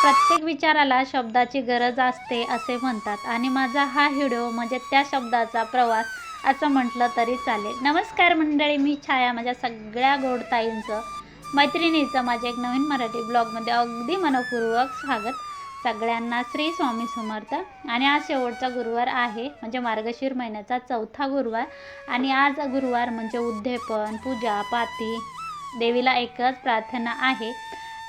प्रत्येक विचाराला शब्दाची गरज असते असे म्हणतात आणि माझा हा व्हिडिओ म्हणजे त्या शब्दाचा प्रवास असं म्हटलं तरी चालेल। नमस्कार मंडळी, मी छाया माझ्या सगळ्या गोडताईंचं मैत्रिणीचं माझ्या एक नवीन मराठी ब्लॉगमध्ये अगदी मनपूर्वक स्वागत। सगळ्यांना श्री स्वामी समर्थ। आणि आज शेवटचा गुरुवार आहे, म्हणजे मार्गशीर महिन्याचा चौथा गुरुवार। आणि आज गुरुवार म्हणजे उद्यापन, पूजा पाती, देवीला एकच प्रार्थना आहे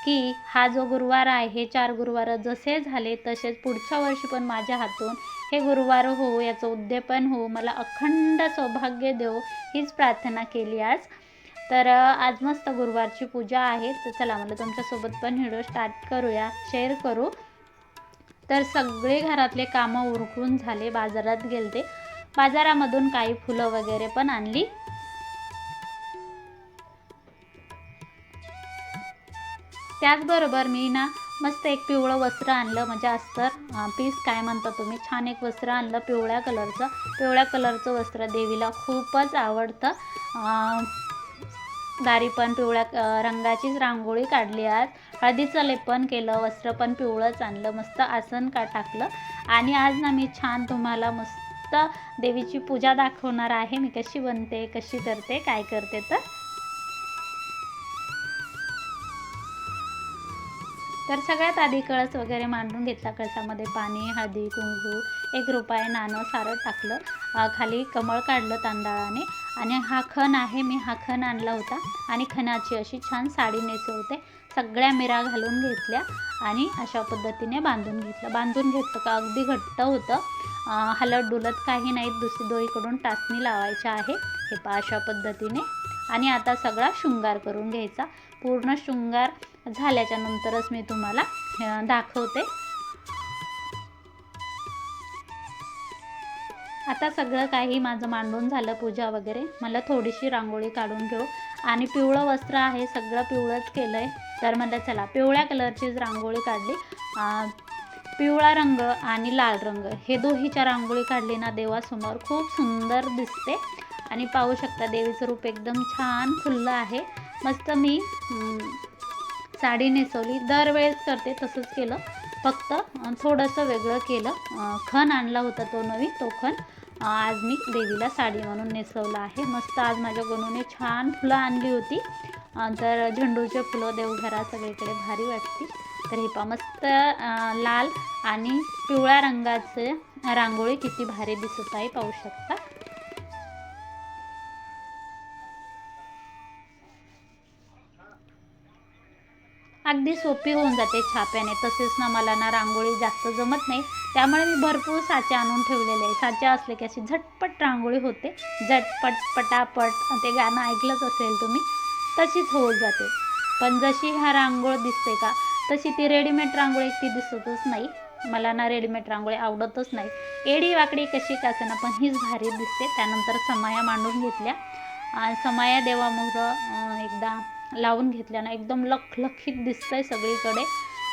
की हा जो गुरुवार आहे, हे 4 गुरुवार जसे झाले तसेच पुढच्या वर्षी पण माझ्या हातून हे गुरुवार हो, याचं उद्यापन हो, मला अखंड सौभाग्य देव, हीच प्रार्थना केली आज। तर आज मस्त गुरुवारची पूजा आहे। तर चला मला तुमच्यासोबत पण व्हिडिओ स्टार्ट करूया, शेअर करू। तर सगळे घरातले कामं उरकून झाले, बाजारात गेलते, बाजारामधून काही फुलं वगैरे पण आणली। त्याचबरोबर मी ना मस्त एक पिवळं वस्त्र आणलं, म्हणजे अस्तर पीस काय म्हणता तुम्ही, छान एक वस्त्र आणलं पिवळ्या कलरचं वस्त्र देवीला खूपच आवडतं। दारी पण पिवळ्या रंगाचीच रांगोळी काढली, आज हळदीचं लेपन केलं, वस्त्र पण पिवळंच आणलं, मस्त आसन टाकलं। आणि आज ना मी छान तुम्हाला मस्त देवीची पूजा दाखवणार आहे, मी कशी बनते, कशी करते, काय करते। तर सगळ्यात आधी कळस वगैरे मांडून घेतला, कळसामध्ये पाणी, हळदी, कुंकू, 1 रुपये नाणं सारं टाकलं, खाली कमळ काढलं तांदळाने। आणि हा खण आहे, मी हा खण आणला होता आणि खणाची अशी छान साडी नेसवते, सगळ्या मिरा घालून घेतल्या आणि अशा पद्धतीने बांधून घेतलं का अगदी घट्ट होतं, हलत डुलत काही नाही। दुसरी दोरीकडून टाचणी लावायची आहे, हे पहा अशा पद्धतीने। आणि आता सगळा शृंगार करून घ्यायचा, पूर्ण शृंगार झाल्याच्या नंतरच मी तुम्हाला दाखवते। आता सगळं काही माझं मांडून झालं, पूजा वगैरे, मला थोडीशी रांगोळी काढून घेऊ। आणि पिवळं वस्त्र आहे, सगळं पिवळंच केलं आहे, तर म्हटलं चला पिवळ्या कलरचीच रांगोळी काढली। पिवळा रंग आणि लाल रंग हे दोहीच्या रांगोळी काढली ना, देवासमोर खूप सुंदर दिसते। आणि पाहू शकता देवीचं रूप एकदम छान खुललं आहे, मस्त। मी साडी नेसवली, दरवेळेस करते तसंच केलं, फक्त थोडंसं वेगळं केलं। खण आणला होता तो नवीन, तो खण आज मी देवीला साडी म्हणून नेसवलं आहे, मस्त। आज माझ्या गणूने छान फुलं आणली होती, तर झेंडूचे फुलं देवघरात सगळीकडे भारी वाटते। तर हे पहा मस्त लाल आणि पिवळ्या रंगाचे रांगोळी किती भारी दिसत आहे, पाहू शकता। अगदी सोपी होऊन जाते छाप्याने। तसेच ना मला ना रांगोळी जास्त जमत नाही, त्यामुळे मी भरपूर साचे आणून ठेवलेले आहे। साचे असले की अशी झटपट रांगोळी होते, झटपट पटापट, ते गाणं ऐकलंच असेल तुम्ही, तशीच होऊन जाते। पण जशी हा रांगोळ दिसते का, तशी ती रेडीमेड रांगोळी ती दिसतच नाही। मला ना रेडीमेड रांगोळी आवडतच नाही, एडी वाकडी कशी का असेना पण हीच भारी दिसते। त्यानंतर समाया मांडून घेतल्या, समाया देवामोहर एकदा लावून घेतल्यानं एकदम लखलखीत दिसतंय सगळीकडे।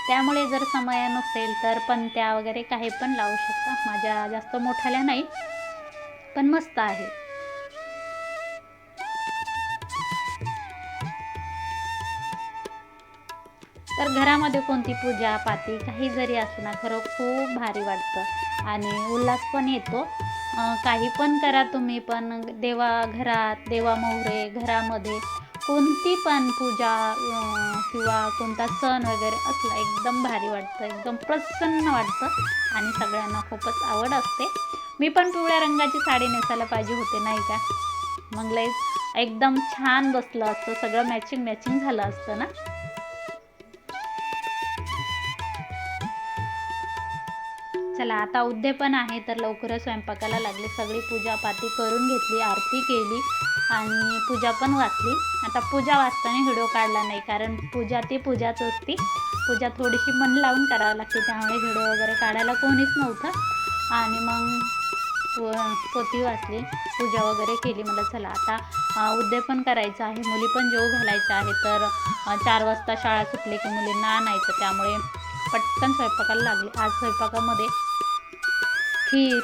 त्यामुळे जर समाया नसेल तर पणत्या वगैरे काही पण लावू शकता, माझ्या जास्त मोठाल्या नाही, पण मस्त आहे। तर घरामध्ये कोणती पूजा पाती काही जरी असलं ना, खरं खूप भारी वाटतं आणि उल्हास पण येतो। काही पण करा तुम्ही, पण घरात देवामोहरे, घरामध्ये कोणती पण पूजा किंवा कोणता सण वगैरे असला, एकदम भारी वाटतं, एकदम प्रसन्न वाटतं आणि सगळ्यांना खूपच आवड असते। मी पण पिवळ्या रंगाची साडी नेसायला पाहिजे होते, नाही का, मग लई एकदम छान बसलं असतं, सगळं मॅचिंग झालं असतं ना। चला आता उद्यापन आहे, तर लवकरच स्वयंपाकाला लागले, सगळी पूजा पाती करून घेतली, आरती केली आणि पूजा पण वाचली। आता पूजा वाचताना व्हिडिओ काढला नाही, कारण पूजा ती पूजाच असते, पूजा थोडीशी मन लावून करावं लागते, त्यामुळे व्हिडिओ वगैरे काढायला कोणीच नव्हतं। आणि मग पोथी वाचली, पूजा वगैरे केली, मला चला आता उद्यापन करायचं आहे, मुली पण जेवू घालायचं आहे। तर 4 वाजता शाळा सुटली की मुलींना आणायचं, त्यामुळे पटकन स्वयंपाकाला लागले। आज स्वयंपाकामध्ये खीर,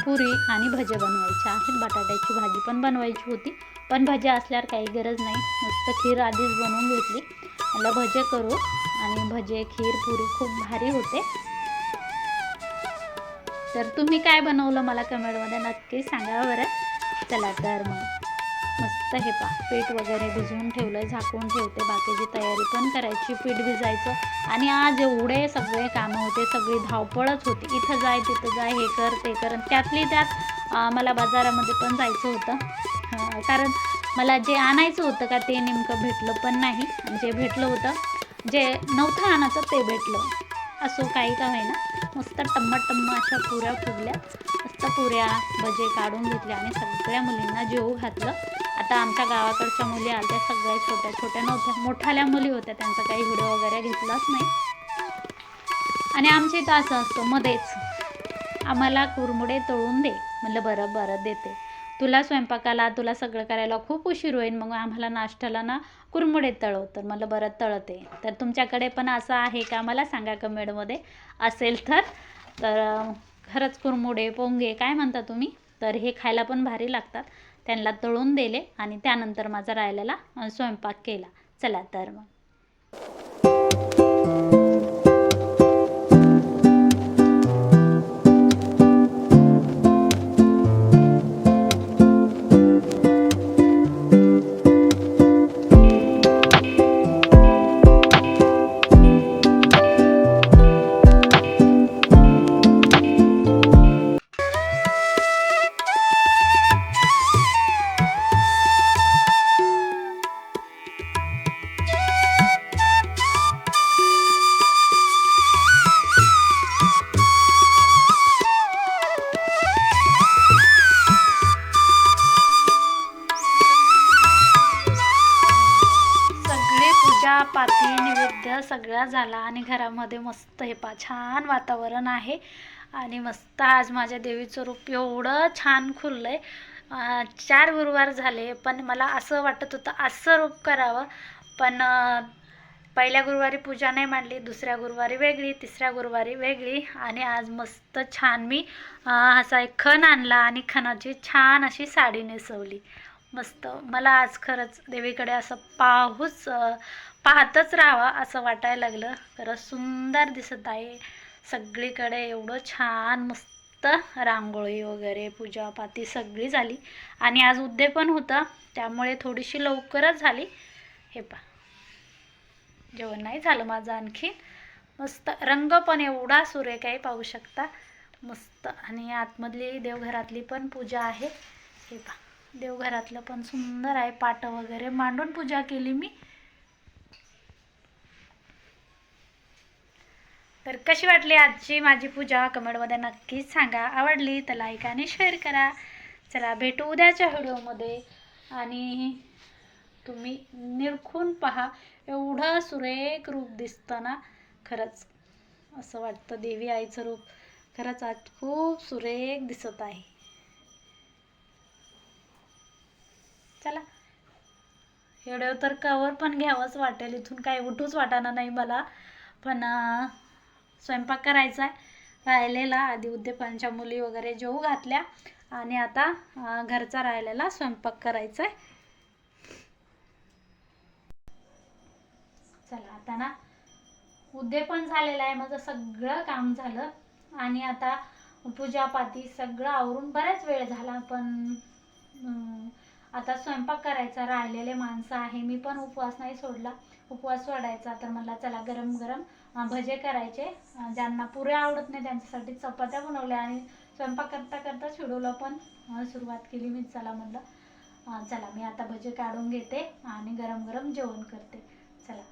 पुरी आणि भजे बनवायचे आहेत, बटाट्याची भाजी पण बनवायची होती, पण भजे असल्यावर काही गरज नाही, मस्त खीर आधीच बनवून घेतली, मला भजे करू आणि भजे, खीर, पुरी खूप भारी होते. तर तुम्ही काय बनवलं मला कमेंटमध्ये नक्की सांगा बरं. चला तर मग मस्त हे पीठ वगैरे भिजवून ठेवलं, झाकून ठेवते. बाकीची तयारी पण करायची, पीठ भिजायचं. आणि आज एवढे सगळे कामं होते, सगळी धावपळच होती. इथं जाय तिथं जाय, हे कर ते कर. त्यातली त्यात मला बाजारामध्ये पण जायचं होतं, कारण मला जे आणायचं होतं का ते नेमकं भेटलं पण नाही. जे भेटलं होतं, जे नव्हतं आणायचं ते भेटलं. असो काही का होईना, मस्त टम्मा अशा पुऱ्या फुगल्या. मस्त पुऱ्या भजे काढून घेतले आणि सगळ्या मुलींना जेवू घातलं. आता आमच्या गावाकडच्या मुली आल्या, सगळ्या छोट्या छोट्या नव्हत्या, मोठाल्या मुली होत्या. त्यांचा काही व्हिडिओ वगैरे घेतलाच नाही. आणि आमच्या इथं असं असतं मध्येच, आम्हाला कुरमुडे तळून दे. म्हणलं बरं बरं देते. तुला स्वयंपाकाला, तुला सगळं करायला खूप उशीर होईल, मग आम्हाला नाश्त्याला ना कुरमुडे तळव. तर मला बरं तळते. तर तुमच्याकडे पण असं आहे का मला सांगा कमेंटमध्ये, असेल तर. खरंच कुरमुडे, पोंगे काय म्हणता तुम्ही, तर हे खायला पण भारी लागतात. त्यांना तळून दिले आणि त्यानंतर माझा राहिलेला स्वयंपाक केला. चला तर मग पाती नैवेद्य सगळा झाला आणि घरामध्ये मस्त हे छान वातावरण आहे. आणि मस्त आज माझ्या देवीचं रूप एवढं छान खुललंय. 4 गुरुवार झाले, पण मला असं वाटत होतं असं रूप करावं. पण पहिल्या गुरुवारी पूजा नाही मांडली, दुसऱ्या गुरुवारी वेगळी, तिसऱ्या गुरुवारी वेगळी. आणि आज मस्त छान मी असा एक खण आणला आणि खणाची छान अशी साडी नेसवली. मस्त मला आज खरंच देवीकडे असं पाहतच राहावा असं वाटायला लागलं. खरंच सुंदर दिसत आहे सगळीकडे. एवढं छान मस्त रांगोळी वगैरे, पूजापाती सगळी झाली. आणि आज उद्यापन होतं, त्यामुळे थोडीशी लवकरच झाली. हे जेवण नाही झालं माझं आणखी. मस्त रंग पण एवढा सुरेख आहे, पाहू शकता मस्त. आणि आतमधली देवघरातली पण पूजा आहे. हे देवघरातलं पण सुंदर आहे. पाट वगैरे मांडून पूजा केली मी. तर कशी वाटली आजची माझी पूजा कमेंटमध्ये नक्कीच सांगा. आवडली तर लाईक आणि शेअर करा. चला भेटू उद्याच्या व्हिडिओमध्ये. आणि तुम्ही निरखून पहा, एवढं सुरेख रूप दिसतं ना. खरंच असं वाटतं देवी आईचं रूप खरंच आज खूप सुरेख दिसत आहे. चला व्हिडिओ तर कवर पण घ्यावंच वाटेल, इथून काही उठूच वाटाणं नाही मला. पण स्वयंपाक करायचा आहे राहिलेला. आधी उद्यापनच्या मुली वगैरे जेवू घातल्या आणि आता घरचा राहिलेला स्वयंपाक करायचा आहे. चला आता ना उद्यापन झालेलं आहे, माझं सगळं काम झालं. आणि आता पूजापाती सगळं आवरून बराच वेळ झाला. पण आता स्वयंपाक करायचा, राहिलेले माणसं आहे. मी पण उपवास नाही सोडला, उपवास सोडायचा. तर मला चला गरम गरम भजे करायचे. ज्यांना पुऱ्या आवडत नाही त्यांच्यासाठी चपात्या बनवल्या. आणि स्वयंपाक करता करताच व्हिडिओला पण सुरुवात केली मी. चला म्हणलं चला मी आता भजे काढून घेते आणि गरम गरम जेवण करते. चला